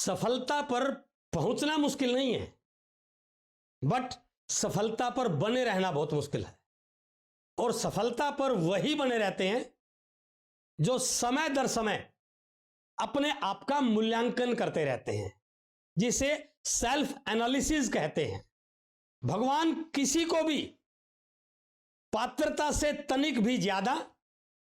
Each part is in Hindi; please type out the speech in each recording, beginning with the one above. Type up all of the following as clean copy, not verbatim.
सफलता पर पहुंचना मुश्किल नहीं है, बट सफलता पर बने रहना बहुत मुश्किल है। और सफलता पर वही बने रहते हैं जो समय दर समय अपने आप का मूल्यांकन करते रहते हैं, जिसे सेल्फ एनालिसिस कहते हैं। भगवान किसी को भी पात्रता से तनिक भी ज्यादा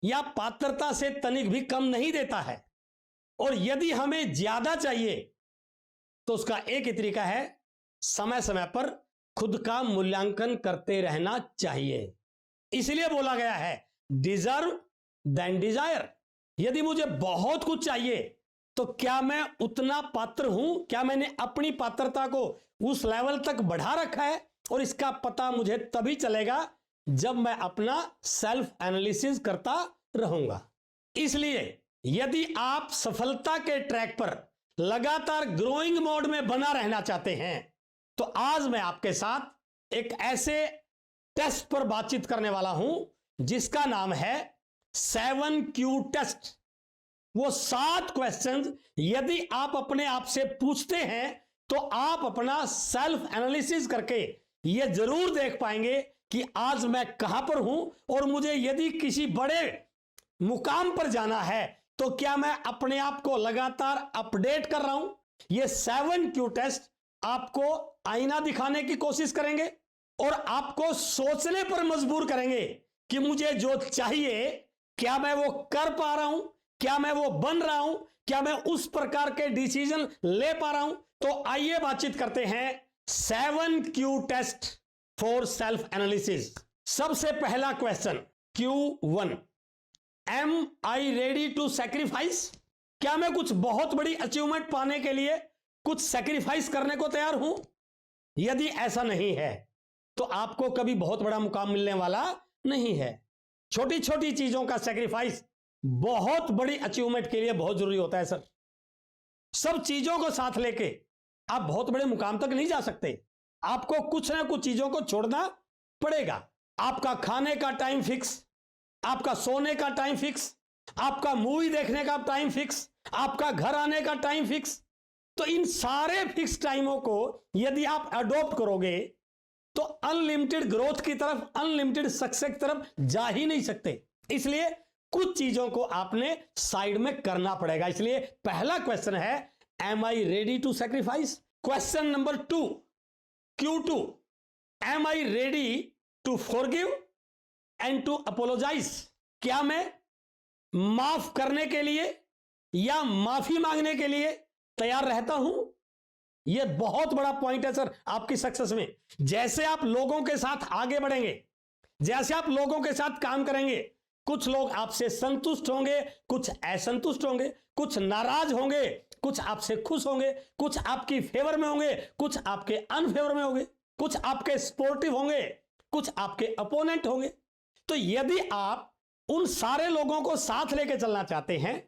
या पात्रता से तनिक भी कम नहीं देता है। और यदि हमें ज्यादा चाहिए तो उसका एक ही तरीका है, समय समय पर खुद का मूल्यांकन करते रहना चाहिए। इसलिए बोला गया है डिजर्व देन डिजायर। यदि मुझे बहुत कुछ चाहिए तो क्या मैं उतना पात्र हूं? क्या मैंने अपनी पात्रता को उस लेवल तक बढ़ा रखा है? और इसका पता मुझे तभी चलेगा जब मैं अपना सेल्फ एनालिसिस करता रहूंगा। इसलिए यदि आप सफलता के ट्रैक पर लगातार ग्रोइंग मोड में बना रहना चाहते हैं तो आज मैं आपके साथ एक ऐसे टेस्ट पर बातचीत करने वाला हूं जिसका नाम है 7Q टेस्ट। वो 7 क्वेश्चंस यदि आप अपने आप से पूछते हैं तो आप अपना सेल्फ एनालिसिस करके ये जरूर देख पाएंगे कि आज मैं कहां पर हूं और मुझे यदि किसी बड़े मुकाम पर जाना है तो क्या मैं अपने आप को लगातार अपडेट कर रहा हूं। ये 7Q टेस्ट आपको आईना दिखाने की कोशिश करेंगे और आपको सोचने पर मजबूर करेंगे कि मुझे जो चाहिए क्या मैं वो कर पा रहा हूं, क्या मैं वो बन रहा हूं, क्या मैं उस प्रकार के डिसीजन ले पा रहा हूं। तो आइए बातचीत करते हैं 7Q test for self analysis. सबसे पहला question Q1, am I ready to sacrifice? क्या मैं कुछ बहुत बड़ी अचीवमेंट पाने के लिए कुछ सैक्रिफाइस करने को तैयार हूं? यदि ऐसा नहीं है तो आपको कभी बहुत बड़ा मुकाम मिलने वाला नहीं है। छोटी छोटी चीजों का सैक्रिफाइस बहुत बड़ी अचीवमेंट के लिए बहुत जरूरी होता है सर। सब चीजों को साथ लेके आप बहुत बड़े मुकाम तक नहीं जा सकते। आपको कुछ ना कुछ चीजों को छोड़ना पड़ेगा। आपका खाने का टाइम फिक्स, आपका सोने का टाइम फिक्स, आपका मूवी देखने का टाइम फिक्स, आपका घर आने का टाइम फिक्स। तो इन सारे फिक्स टाइमों को यदि आप अडॉप्ट करोगे तो अनलिमिटेड ग्रोथ की तरफ, अनलिमिटेड सक्सेस की तरफ जा ही नहीं सकते। इसलिए कुछ चीजों को आपने साइड में करना पड़ेगा। इसलिए पहला क्वेश्चन है am I ready to sacrifice. Question number 2 Q2, am I ready to forgive and to apologise? क्या मैं माफ करने के लिए या माफी मांगने के लिए तैयार रहता हूं? यह बहुत बड़ा पॉइंट है सर आपकी सक्सेस में। जैसे आप लोगों के साथ आगे बढ़ेंगे, जैसे आप लोगों के साथ काम करेंगे, कुछ लोग आपसे संतुष्ट होंगे, कुछ असंतुष्ट होंगे, कुछ नाराज होंगे, कुछ आपसे खुश होंगे, कुछ आपकी फेवर में होंगे, कुछ आपके अनफेवर में होंगे, कुछ आपके सपोर्टिव होंगे, कुछ आपके अपोनेंट होंगे। तो यदि आप उन सारे लोगों को साथ लेके चलना चाहते हैं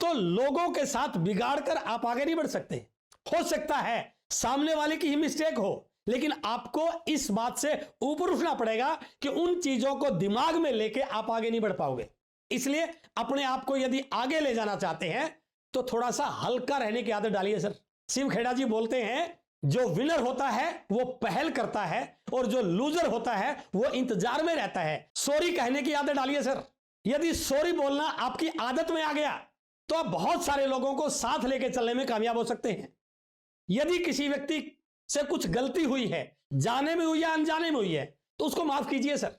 तो लोगों के साथ बिगाड़कर आप आगे नहीं बढ़ सकते। हो सकता है सामने वाले की ही मिस्टेक हो, लेकिन आपको इस बात से ऊपर उठना पड़ेगा कि उन चीजों को दिमाग में लेके आप आगे नहीं बढ़ पाओगे। इसलिए अपने आप को यदि आगे ले जाना चाहते हैं तो थोड़ा सा हल्का रहने की आदत डालिए सर। शिव खेड़ा जी बोलते हैं जो विनर होता है वो पहल करता है और जो लूजर होता है वो इंतजार में रहता है। सॉरी कहने की आदत डालिए सर। यदि सॉरी बोलना आपकी आदत में आ गया तो आप बहुत सारे लोगों को साथ लेके चलने में कामयाब हो सकते हैं। यदि किसी व्यक्ति से कुछ गलती हुई है, जाने में हुई या अनजाने में हुई है, तो उसको माफ कीजिए सर।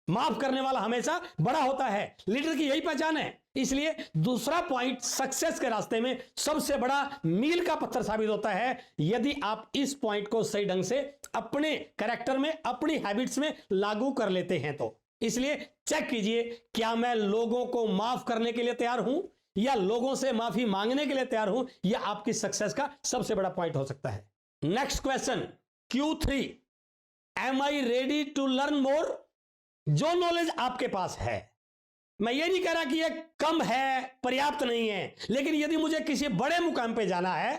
माफ करने वाला हमेशा बड़ा होता है, लीडर की यही पहचान है। इसलिए दूसरा पॉइंट सक्सेस के रास्ते में सबसे बड़ा मील का पत्थर साबित होता है यदि आप इस पॉइंट को सही ढंग से अपने कैरेक्टर में, अपनी हैबिट्स में लागू कर लेते हैं तो। इसलिए चेक कीजिए, क्या मैं लोगों को माफ करने के लिए तैयार हूं या लोगों से माफी मांगने के लिए तैयार हूं? यह आपकी सक्सेस का सबसे बड़ा पॉइंट हो सकता है। Next question Q3, am I ready to learn more? जो नॉलेज आपके पास है, मैं ये नहीं कह रहा कि ये कम है, पर्याप्त नहीं है, लेकिन यदि मुझे किसी बड़े मुकाम पे जाना है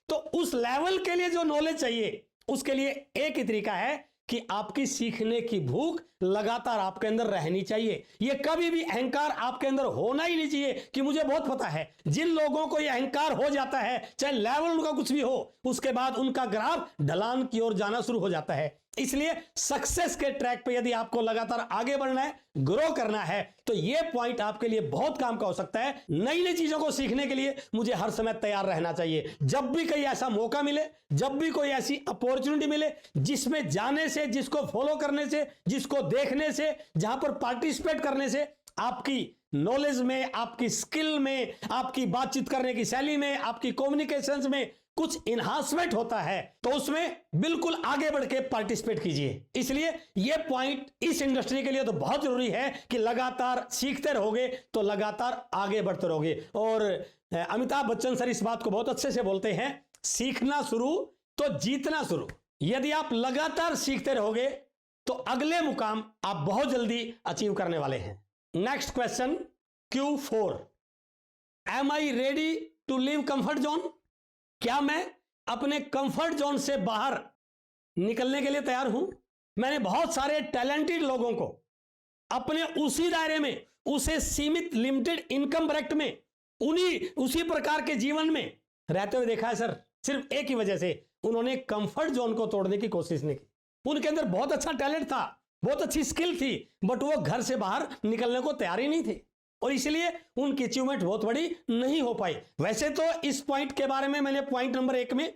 तो उस लेवल के लिए जो नॉलेज चाहिए उसके लिए एक ही तरीका है कि आपकी सीखने की भूख लगातार आपके अंदर रहनी चाहिए। ये कभी भी अहंकार आपके अंदर होना ही नहीं चाहिए कि मुझे बहुत पता है। जिन लोगों को ये अहंकार हो जाता है, चाहे लेवल उनका कुछ भी हो, उसके बाद उनका ग्राफ ढलान की ओर जाना शुरू हो जाता है। इसलिए सक्सेस के ट्रैक पे यदि आपको लगातार आगे बढ़ना है, ग्रो करना है, तो ये पॉइंट आपके लिए बहुत काम का हो सकता है। नई नई चीजों को सीखने के लिए मुझे हर समय तैयार रहना चाहिए। जब भी कहीं ऐसा मौका मिले, जब भी कोई ऐसी अपॉर्चुनिटी मिले जिसमें जाने से, जिसको फॉलो करने से, जिसको देखने से, जहां पर पार्टिसिपेट करने से आपकी नॉलेज में, आपकी स्किल में, आपकी बातचीत करने की शैली में, आपकी कम्युनिकेशंस में कुछ इन्हांसमेंट होता है, तो उसमें बिल्कुल आगे बढ़ के पार्टिसिपेट कीजिए। इसलिए यह पॉइंट इस इंडस्ट्री के लिए तो बहुत जरूरी है कि लगातार सीखते रहोगे तो लगातार आगे बढ़ते रहोगे। और अमिताभ बच्चन सर इस बात को बहुत अच्छे से बोलते हैं, सीखना शुरू तो जीतना शुरू। यदि आप लगातार सीखते रहोगे तो अगले मुकाम आप बहुत जल्दी अचीव करने वाले हैं। Next question Q4, am I ready to leave comfort zone? क्या मैं अपने कंफर्ट जोन से बाहर निकलने के लिए तैयार हूं? मैंने बहुत सारे टैलेंटेड लोगों को अपने उसी दायरे में, उसे सीमित लिमिटेड इनकम ब्रैकेट में, उसी प्रकार के जीवन में रहते हुए देखा है सर। सिर्फ एक ही वजह से, उन्होंने कंफर्ट जोन को तोड़ने की कोशिश नहीं की। उनके अंदर बहुत अच्छा टैलेंट था, बहुत अच्छी स्किल थी, बट वो घर से बाहर निकलने को तैयार ही नहीं थे, और इसलिए उनकी अचीवमेंट बहुत बड़ी नहीं हो पाई। वैसे तो इस पॉइंट के बारे में मैंने पॉइंट नंबर 1 में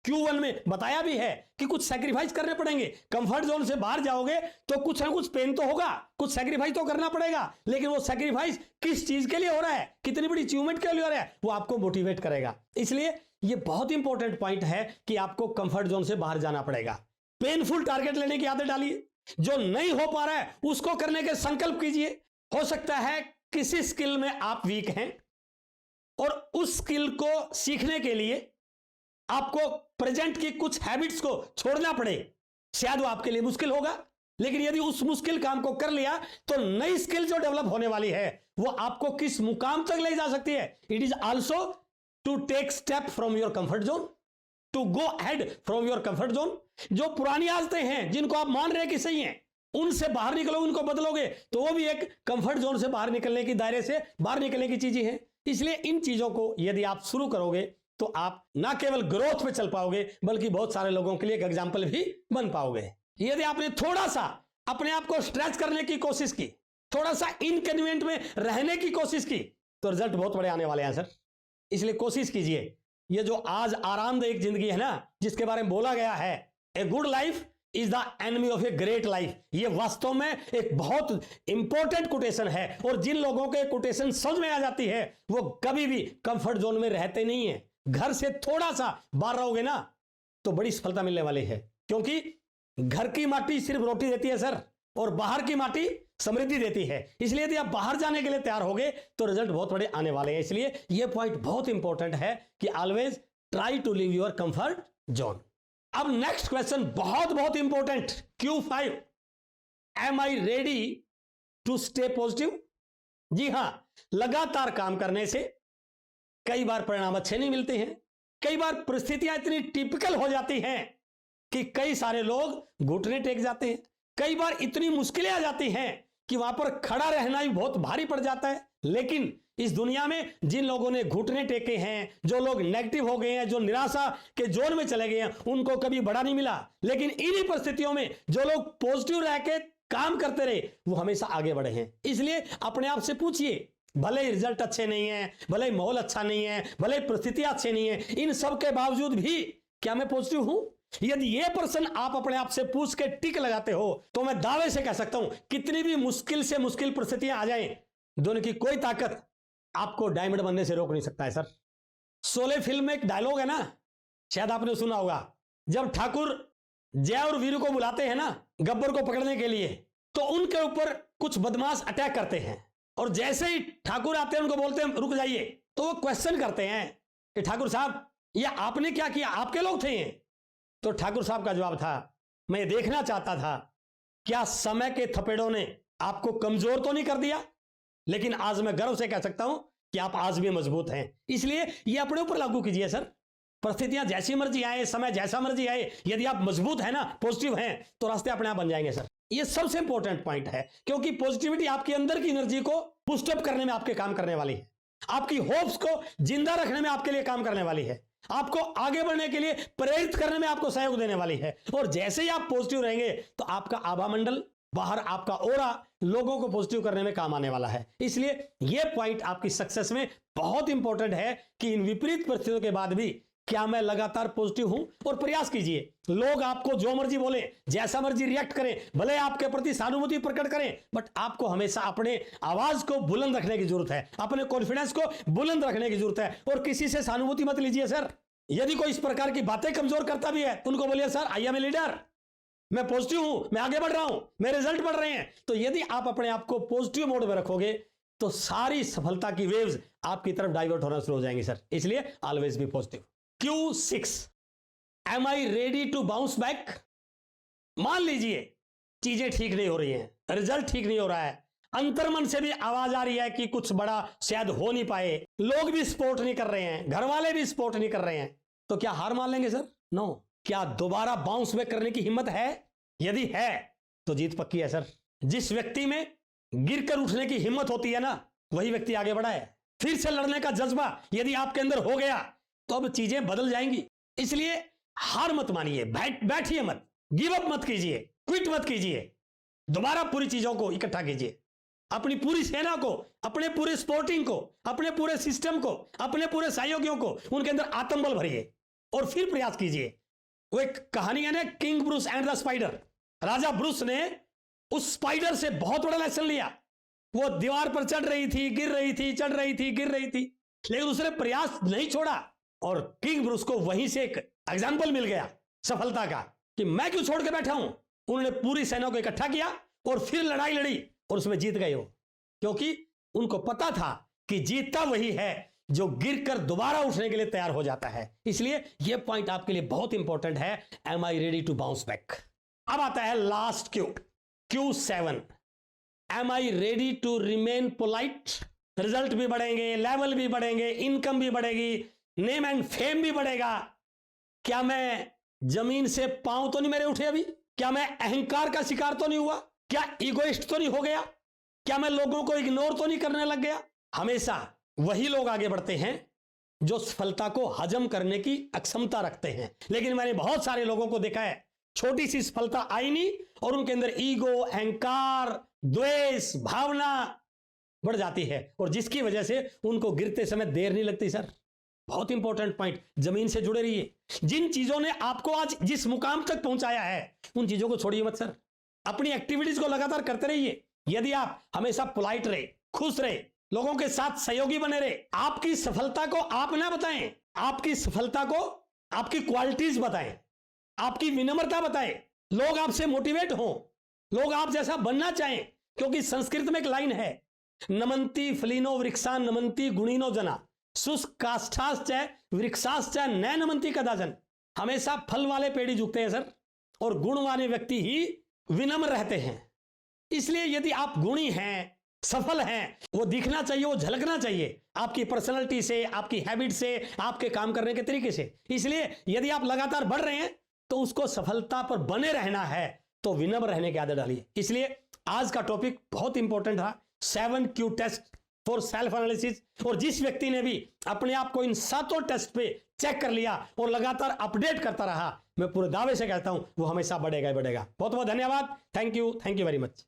Q1 में बताया भी है कि कुछ सैक्रिफाइस करने पड़ेंगे। कंफर्ट जोन से बाहर जाओगे तो कुछ ना कुछ पेन तो होगा, कुछ सैक्रिफाइस तो करना पड़ेगा, लेकिन वो सैक्रिफाइस किस चीज के लिए हो रहा है, कितनी बड़ी अचीवमेंट के लिए हो रहा है, वो आपको मोटिवेट करेगा। इसलिए ये बहुत इंपॉर्टेंट पॉइंट है कि आपको कंफर्ट जोन से बाहर जाना पड़ेगा। पेनफुल टारगेट लेने की आदत डालिए, जो नहीं हो पा रहा है उसको करने के संकल्प कीजिए। हो सकता है किसी स्किल में आप वीक हैं और उस स्किल को सीखने के लिए आपको प्रेजेंट की कुछ हैबिट्स को छोड़ना पड़े। शायद वो आपके लिए मुश्किल होगा, लेकिन यदि उस मुश्किल काम को कर लिया तो नई स्किल जो डेवलप होने वाली है वो आपको किस मुकाम तक ले जा सकती है। It is also to take step from your comfort zone, to go ahead from your comfort zone. जो पुरानी आदतें हैं जिनको आप मान रहे हैं कि सही हैं, उनसे बाहर निकलो, उनको बदलोगे तो वो भी एक कंफर्ट जोन से बाहर निकलने की, दायरे से बाहर निकलने की चीजें हैं। इसलिए इन चीजों को यदि आप शुरू करोगे तो आप ना केवल ग्रोथ पे चल पाओगे, बल्कि बहुत सारे लोगों के लिए एक एग्जाम्पल भी बन पाओगे। यदि आपने थोड़ा सा अपने आप को स्ट्रेच करने की कोशिश की, थोड़ा सा इनकन्वीनियंट में रहने की कोशिश की, तो रिजल्ट बहुत बड़े आने वाले हैं सर। इसलिए कोशिश कीजिए। ये जो आज आरामदायक जिंदगी है ना, जिसके बारे में बोला गया है, a good life is the enemy of a great life, ये वास्तव में एक बहुत इंपॉर्टेंट कोटेशन है। और जिन लोगों के कोटेशन समझ में आ जाती है वो कभी भी कंफर्ट जोन में रहते नहीं है। घर से थोड़ा सा बाहर रहोगे ना तो बड़ी सफलता मिलने वाली है, क्योंकि घर की माटी सिर्फ रोटी देती है सर, और बाहर की माटी समृद्धि देती है। इसलिए यदि आप बाहर जाने के लिए तैयार होगे तो रिजल्ट बहुत बड़े आने वाले हैं। इसलिए यह पॉइंट बहुत इंपॉर्टेंट है कि always try to live your comfort zone. अब नेक्स्ट क्वेश्चन बहुत बहुत important, Q5, am I ready to stay positive? जी हां, लगातार काम करने से कई बार परिणाम अच्छे नहीं मिलते हैं। कई बार परिस्थितियां इतनी टिपिकल हो जाती हैं कि कई सारे लोग घुटने टेक जाते हैं। कई बार इतनी मुश्किलें आ जाती हैं कि वहां पर खड़ा रहना भी बहुत भारी पड़ जाता है। लेकिन इस दुनिया में जिन लोगों ने घुटने टेके हैं, जो लोग नेगेटिव हो गए हैं, जो निराशा के जोन में चले गए हैं, उनको कभी बड़ा नहीं मिला। लेकिन इन्हीं परिस्थितियों में जो लोग पॉजिटिव रह के काम करते रहे वो हमेशा आगे बढ़े हैं। इसलिए अपने आप से पूछिए, भले ही रिजल्ट अच्छे नहीं है, भले ही माहौल अच्छा नहीं है, भले ही परिस्थितियां अच्छी नहीं है, इन सब के बावजूद भी क्या मैं पॉजिटिव हूं? यदि ये प्रश्न आप अपने आप से पूछ के टिक लगाते हो तो मैं दावे से कह सकता हूं, कितनी भी मुश्किल से मुश्किल परिस्थितियां आ जाएं, दोनों की कोई ताकत आपको डायमंड बनने से रोक नहीं सकता है सर। शोले फिल्म में एक डायलॉग है ना, शायद आपने सुना होगा, जब ठाकुर जय और वीरू को बुलाते हैं ना गब्बर को पकड़ने के लिए, तो उनके ऊपर कुछ बदमाश अटैक करते हैं, और जैसे ही ठाकुर आते हैं उनको बोलते हैं रुक जाइए, तो वो क्वेश्चन करते हैं कि ठाकुर साहब ये आपने क्या किया, आपके लोग थे ये? तो ठाकुर साहब का जवाब था, मैं ये देखना चाहता था क्या समय के थपेड़ों ने आपको कमजोर तो नहीं कर दिया, लेकिन आज मैं गर्व से कह सकता हूं कि आप आज भी मजबूत हैं। इसलिए ये अपने ऊपर लागू कीजिए सर। परिस्थितियां जैसी मर्जी आए, समय जैसा मर्जी आए, यदि आप मजबूत है ना, पॉजिटिव हैं, तो रास्ते अपने आप बन जाएंगे सर। ये सबसे इंपॉर्टेंट पॉइंट है, क्योंकि पॉजिटिविटी आपके अंदर की एनर्जी को बूस्टअप करने में आपके काम करने वाली है, आपकी होप्स को जिंदा रखने में आपके लिए काम करने वाली है, आपको आगे बढ़ने के लिए प्रेरित करने में आपको सहयोग देने वाली है। और जैसे ही आप पॉजिटिव रहेंगे तो आपका आभा मंडल, बाहर आपका ओरा लोगों को पॉजिटिव करने में काम आने वाला है। इसलिए यह पॉइंट आपकी सक्सेस में बहुत इंपॉर्टेंट है कि इन विपरीत परिस्थितियों के बाद भी क्या मैं लगातार पॉजिटिव हूं। और प्रयास कीजिए, लोग आपको जो मर्जी बोले, जैसा मर्जी रिएक्ट करें, भले आपके प्रति सहानुभूति प्रकट करें, बट आपको हमेशा अपने आवाज को बुलंद रखने की जरूरत है, अपने कॉन्फिडेंस को बुलंद रखने की जरूरत है। और किसी से सहानुभूति मत लीजिए सर। यदि कोई इस प्रकार की बातें कमजोर करता भी है तो उनको बोलिए, sir I am a leader, मैं पॉजिटिव हूं, मैं आगे बढ़ रहा हूं, मेरे रिजल्ट बढ़ रहे हैं। तो यदि आप अपने आप को पॉजिटिव मोड में रखोगे तो सारी सफलता की वेव्स आपकी तरफ डाइवर्ट होना शुरू हो जाएंगी सर। इसलिए always be positive. Q6, am I ready to bounce back? मान लीजिए चीजें ठीक नहीं हो रही हैं, रिजल्ट ठीक नहीं हो रहा है, अंतर्मन से भी आवाज आ रही है कि कुछ बड़ा शायद हो नहीं पाए, लोग भी सपोर्ट नहीं कर रहे हैं, घर वाले भी सपोर्ट नहीं कर रहे हैं, तो क्या हार मान लेंगे सर? नो। क्या दोबारा बाउंस बैक करने की हिम्मत है? यदि है तो जीत पक्की है सर। जिस व्यक्ति में गिरकर उठने की हिम्मत होती है ना, वही व्यक्ति आगे बढ़ा है। फिर से लड़ने का जज्बा यदि आपके अंदर हो गया तो अब चीजें बदल जाएंगी। इसलिए हार मत मानिए, बैठिए मत, गिव अप मत कीजिए, क्विट मत कीजिए, दोबारा पूरी चीजों को इकट्ठा कीजिए, अपनी पूरी सेना को, अपने पूरे स्पोर्टिंग को, अपने पूरे सिस्टम को, अपने पूरे सहयोगियों को उनके अंदर आत्मबल भरिए और फिर प्रयास कीजिए। वो एक कहानी है ना, king Bruce and the spider. Raja Bruce ने उस स्पाइडर से बहुत बड़ा लेसन लिया। वो दीवार पर चढ़ रही थी, गिर रही थी, चढ़ रही थी, गिर रही थी, लेकिन उसने प्रयास नहीं छोड़ा। और किंग ब्रूस को वहीं से एक एग्जाम्पल मिल गया सफलता का कि मैं क्यों छोड़ के बैठा हूं। उन्होंने पूरी सेना को इकट्ठा किया और फिर लड़ाई लड़ी और उसमें जीत गए वो, क्योंकि उनको पता था कि जीतता वही है जो गिरकर दोबारा उठने के लिए तैयार हो जाता है। इसलिए यह पॉइंट आपके लिए बहुत इंपॉर्टेंट है, am I ready to bounce back. अब आता है last Q7, am I ready to remain polite? Result भी बढ़ेंगे, लेवल भी बढ़ेंगे, इनकम भी बढ़ेगी, नेम एंड फेम भी बढ़ेगा। क्या मैं जमीन से पांव तो नहीं मेरे उठे अभी? क्या मैं अहंकार का शिकार तो नहीं हुआ? क्या ईगोइस्ट तो नहीं हो गया? क्या मैं लोगों को इग्नोर तो नहीं करने लग गया? हमेशा वही लोग आगे बढ़ते हैं जो सफलता को हजम करने की अक्षमता रखते हैं। लेकिन मैंने बहुत सारे लोगों को देखा है, छोटी सी सफलता आई नहीं और उनके अंदर ईगो, अहंकार, द्वेष भावना बढ़ जाती है, और जिसकी वजह से उनको गिरते समय देर नहीं लगती सर। बहुत इंपॉर्टेंट पॉइंट, जमीन से जुड़े रहिए। जिन चीजों ने आपको आज जिस मुकाम तक पहुंचाया है उन चीजों को छोड़िए मत सर। अपनी एक्टिविटीज को लगातार करते रहिए। यदि आप हमेशा पोलाइट रहे, खुश रहे, लोगों के साथ सहयोगी बने रहे, आपकी सफलता को आप ना बताएं, आपकी सफलता को आपकी क्वालिटीज बताएं, आपकी विनम्रता बताएं, लोग आपसे मोटिवेट हो, लोग आप जैसा बनना चाहें। क्योंकि संस्कृत में एक लाइन है, नमंती फलीनो वृक्षा नमंती गुणीनो जना शुष्काष्ठाश्च वृक्षाश्च न नमंती कदाचन। हमेशा फल वाले पेड़ ही झुकते हैं सर, और गुण वाले व्यक्ति ही विनम्र रहते हैं। इसलिए यदि आप गुणी हैं, सफल हैं, वो दिखना चाहिए, वो झलकना चाहिए आपकी पर्सनैलिटी से, आपकी हैबिट से, आपके काम करने के तरीके से। इसलिए यदि आप लगातार बढ़ रहे हैं तो उसको सफलता पर बने रहना है तो विनम्र रहने की आदत डालिए। इसलिए आज का टॉपिक बहुत इंपॉर्टेंट था, 7Q test for self analysis. और जिस व्यक्ति ने भी अपने आप को इन 7 टेस्ट पे चेक कर लिया और लगातार अपडेट करता रहा, मैं पूरे दावे से कहता हूं वो हमेशा बढ़ेगा ही बढ़ेगा। बहुत बहुत धन्यवाद। Thank you very much.